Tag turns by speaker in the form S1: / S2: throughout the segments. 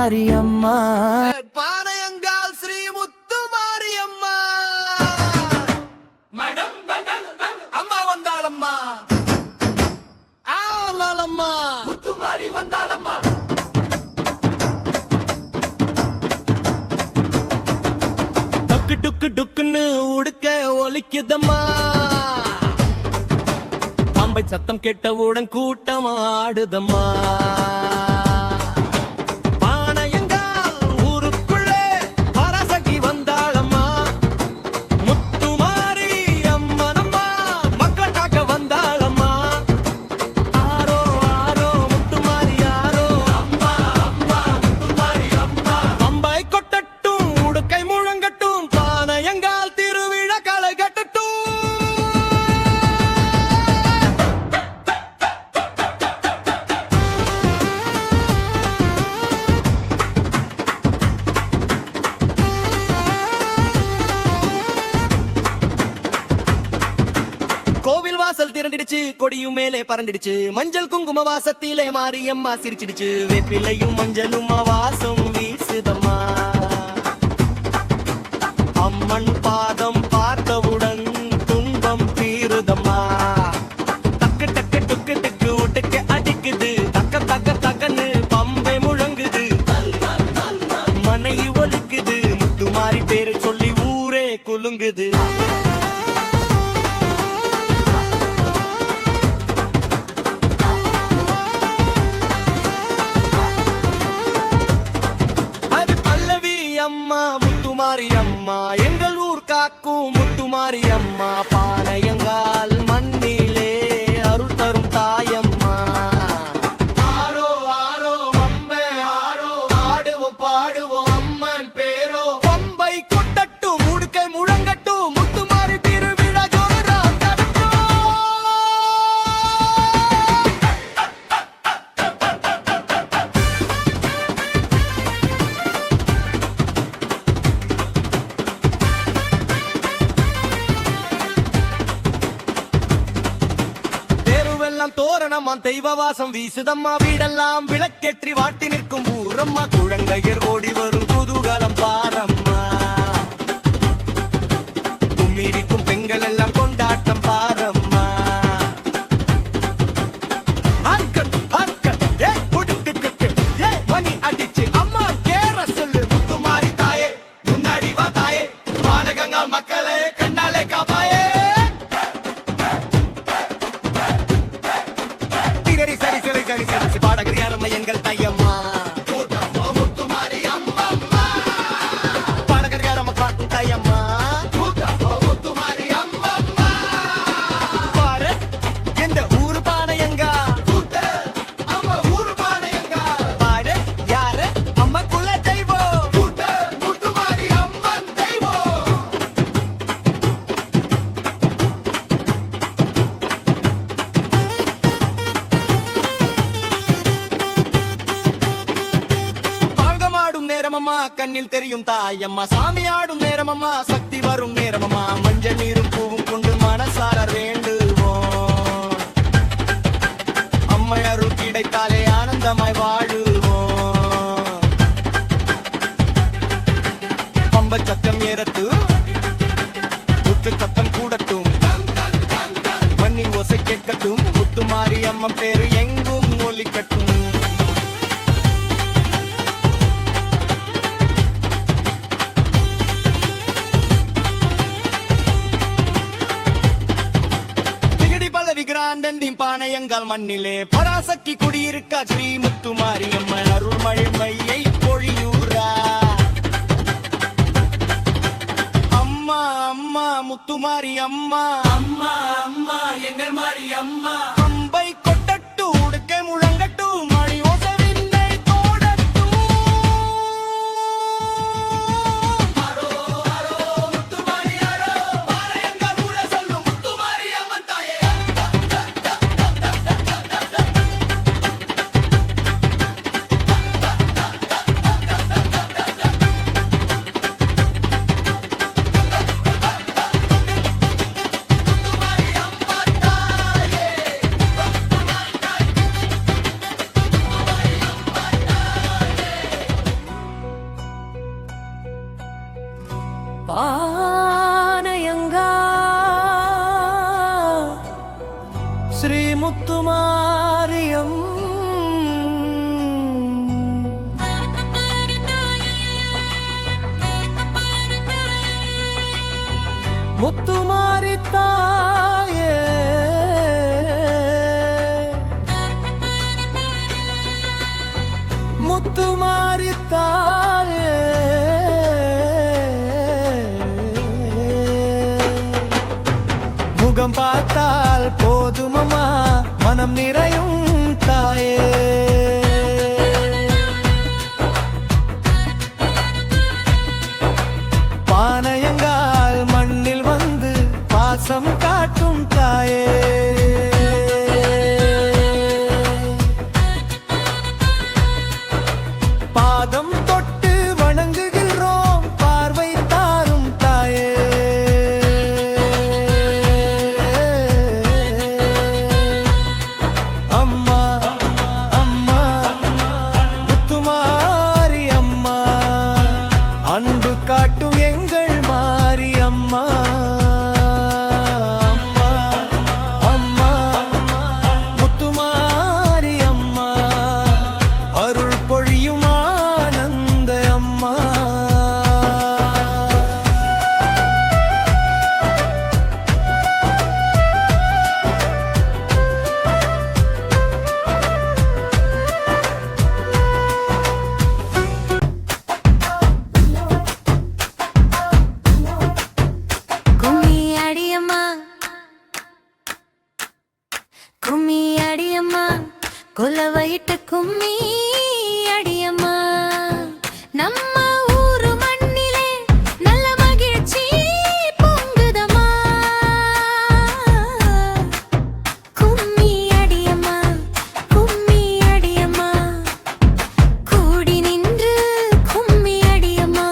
S1: மாரியம்மா.
S2: பானையங்கால் ஸ்ரீ முத்து மாரியம்மா. அம்மா வந்தாளம்மா, ஆளாளம்மா, முத்து மாரி வந்தாளம்மா. டக்கு டுக்கு டுக்குன்னு உடுக்க ஒலிக்குதம்மா. பம்பை சத்தம் கேட்டவுடன் கூட்டம் ஆடுதம்மா. கோவில் வாசல் திரண்டிடுச்சு, கொடியும் மேலே பறந்துடுச்சு, மஞ்சள் குங்கும வாசத்திலே மாரியம்மா சிரிச்சிடுச்சு. வேப்பிலையும் மஞ்சளும் வாசம் வீசுதம்மா. அம்மன் பாதம் பார்த்தவுடன் துன்பம் தீருதம்மா. டக்கு டக்கு டுக்கு டுக்கு உடுக்க அடிக்குது, தக்க தக்க தக்கன்னு பம்பை முழங்குது, மனை ஒலிக்குது, முத்துமாரி பேரை சொல்லி ஊரே குலுங்குது. அம்மா முத்துமாரி அம்மா, எங்கள் ஊர் காக்கும் முத்துமாரி அம்மா. பானையங்கால் மண்ணிலே அருள் தரும் தாயம்மா. ஆரோ ஆரோ அம்மே ஆரோ, ஆடுவோம் பாடுவோம் அம்மன் பேரோ. பம்பை கொட்டட்டும், முடுக்கை முழங்கட்டும், முத்துமாரி திருவிழா ஜோரா தோரணமா தெய்வ வாசம் வீசுதம்மா. வீடெல்லாம் விளக்கேற்றி வாட்டி நிற்கும் ஊரம்மா. குழந்தையர் ஓடி வரும் குதூகலம் பாரம்மா. கும்மிரிக்கும் பெண்கள் எல்லாம் கொண்டாட்டம் பாரம்மா. மணி அடிச்சு அம்மா கேர சொல்லு, முத்துமாரி தாயே முன்னாடி வா தாயே, பாலகங்கால் மக்களே கண்ணாலே காப்பாயே. பாடகர் யாரம்மா எங்கள் தையம்மா. முத்துமாரி அம்மா, பாடகர் யாரம்மா காட்டும் தையம்மா. முத்துமாரி அம்மா, பாரு எந்த ஊரு பானையங்கா, அம்மா ஊரு பானையங்கா. பாரு யாரு அம்மா குல தெய்வம், முத்துமாரி அம்மன் தெய்வம். நேரமம்மா கண்ணில் தெரியும் தாயம்மா. சாமி ஆடும் நேரமம்மா, சக்தி வரும் நேரமம்மா. மஞ்சள் நீரும் பூவும் கொண்டு மனசார வேண்டுவோம். அம்மை அருள் கிடைத்தாலே ஆனந்தமாய் வாழுவோம். பம்பை சத்தம் ஏறத்து, முத்து சத்தம் கூடட்டும், மண்ணி ஓசை கேட்கட்டும், முத்துமாரி அம்மன் பேரு எங்கும் ஒலிக்கட்டும். பானையங்கால் மண்ணிலே பராசக்தி குடியிருக்க ஸ்ரீ முத்துமாரி அம்மன் அருள் மழை மையை பொழியூரா. அம்மா அம்மா முத்துமாரி அம்மா, அம்மா அம்மா எங்கள் மாரி அம்மா. பம்பை கொட்டட்டு, உடுக்கை முழங்கட்டு, மணி ஓசை விண்ணை தோடட்டும். ஆரோ ஆரோ முத்துமாரி ஆரோ, பானையங்கால் ஊர சொல்லும் முத்துமாரி அம்மன் தாயே. முத்துமாரியம் முத்துமாரி தாயே முத்துமாரி தாயே முகம் பார்த்தால் போதுமம்மா மனம் நிறையும் தாயே பானையங்கால் மண்ணில் வந்து பாசம் காட்டும் தாயே பாதம் தொட்டு வணங்குகிறோம் பார்வை தாரும் தாயே அம்மா அம்மா முத்துமாரி அம்மா அன்பு காட்டும் எங்கள் மாரி அம்மா அம்மா அம்மா முத்துமாரி அம்மா அருள் பொழியும் ஆனந்த அம்மா
S1: கும்மி அடியம்மா கும்மி அடியம்மா குலவையிட்டு கும்மி அடியம்மா நம்ம ஊரு மண்ணிலே நல்ல மகிழ்ச்சி பொங்குதம்மா கும்மி அடியம்மா கும்மி அடியம்மா கூடி நின்று கும்மி அடியம்மா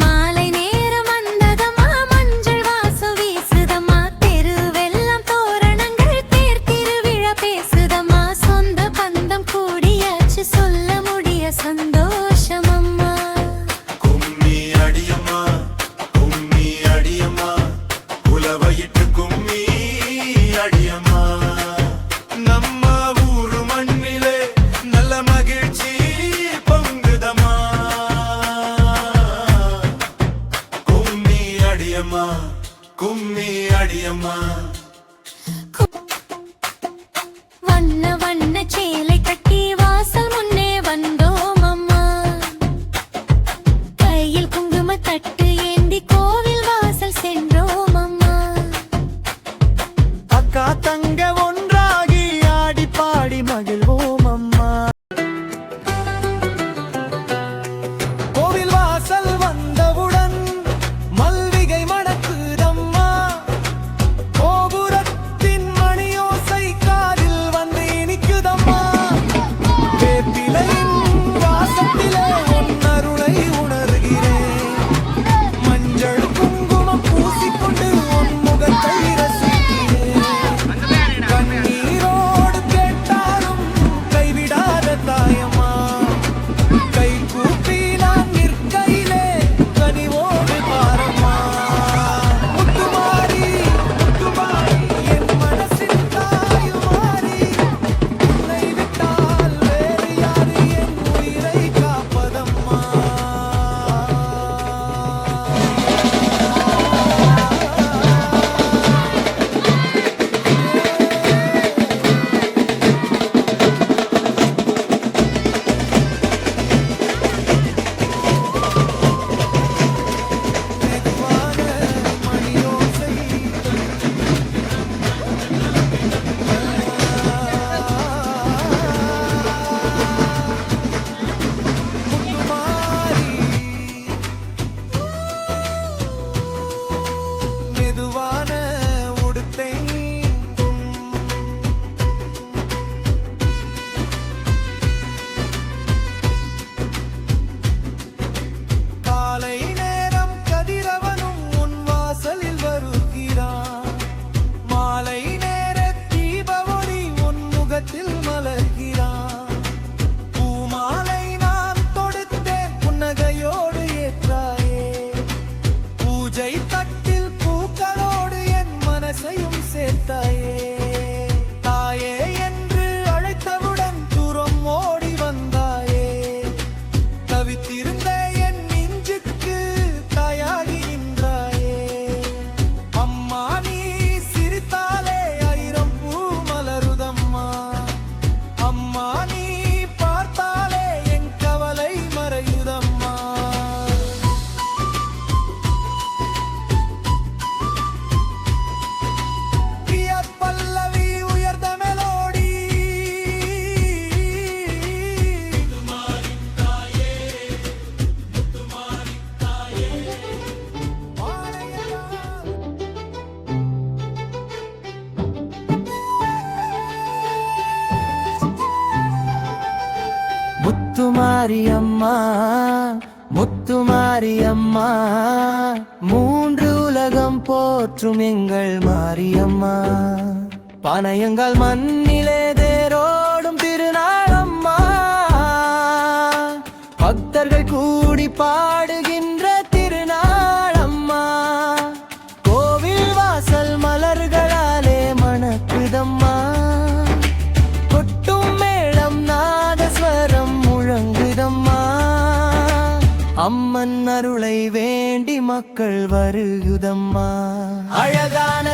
S1: மாலை நேரம் வந்ததம்மா மஞ்சள் வாசம் வீசுதம்மா தெருவெல்லாம் தோரணங்கள் தேர் திருவிழா பேசுதம்மா சொந்த பந்தம் கூடியாச்சு சொல்ல முடிய சந்தோஷம் அம்மா
S3: கும்மி அடியம்மா குலவையிட்டு கும்மி அடியம்மா நம்ம ஊரு மண்ணிலே நல்ல மகிழ்ச்சி பொங்குதம்மா கும்மி அடியம்மா
S1: வண்ண வண்ண சேலை கட்டி வாசல் முன்னே வந்தோம் அம்மா கையில் குங்கும தட்டு ஏந்தி கோவில் வாசல் சென்றோம் அம்மா
S2: அக்கா தங்க ஒன்றாகி ஆடி பாடி மகிழ்வோம் அம்மா கோவில் வாசல் வந்தவுடன் மல்லிகை மணக்குதம்மா கோபுரத்தின் மணியோசை காதில் வந்து இனிக்குதம்மா வேப்பிலையின் வாசத்திலே உன்னருளை உணர்கிறேன் மஞ்சள் குங்குமம் பூசிக்கொண்டு உன் முகத்தை ரசிக்கிறேன் கண்ணீரோடு கேட்டாலும் கைவிடாத தாயம்மா கை கூப்பி நான் நிற்கையிலே கனிவோடு பாரம்மா முத்துமாரி என் மனசின் தாயுமாரி உன்னை விட்டால் வேறு யாரு என் உயிரை காப்பதம்மா மெதுவான மணியோசை முத்துமாரி மெதுவான உடுத்தை காலை நேரம் கதிரவனும் உன் வாசலில் வருகிறான் மாலை நேர தீப ஒளி உன் முகத்தில் மலர்கிறான் பூமாலை நான் தொடுத்தேன் புன்னகையோடு ஏற்றாயே பூஜை தட்டில் பூக்களோடு என் மனசையும் சேர்த்தாயே மாரியம்மா முத்து மாரியம்மா மூன்று உலகம் போற்றும் எங்கள் மாரியம்மா பனையங்கால் மண்ணிலே தேரோடும் திருநாளம்மா பக்தர்கள் கூடி பாடுகின்ற திருநாளம்மா கோவில் வாசல் மலர்களாலே மணக்குதம்மா கொட்டும் மேளம் நாதஸ்வரம் முழங்குதம்மா அம்மன் அருளை வேண்டி மக்கள் வருகுதம்மா அழகான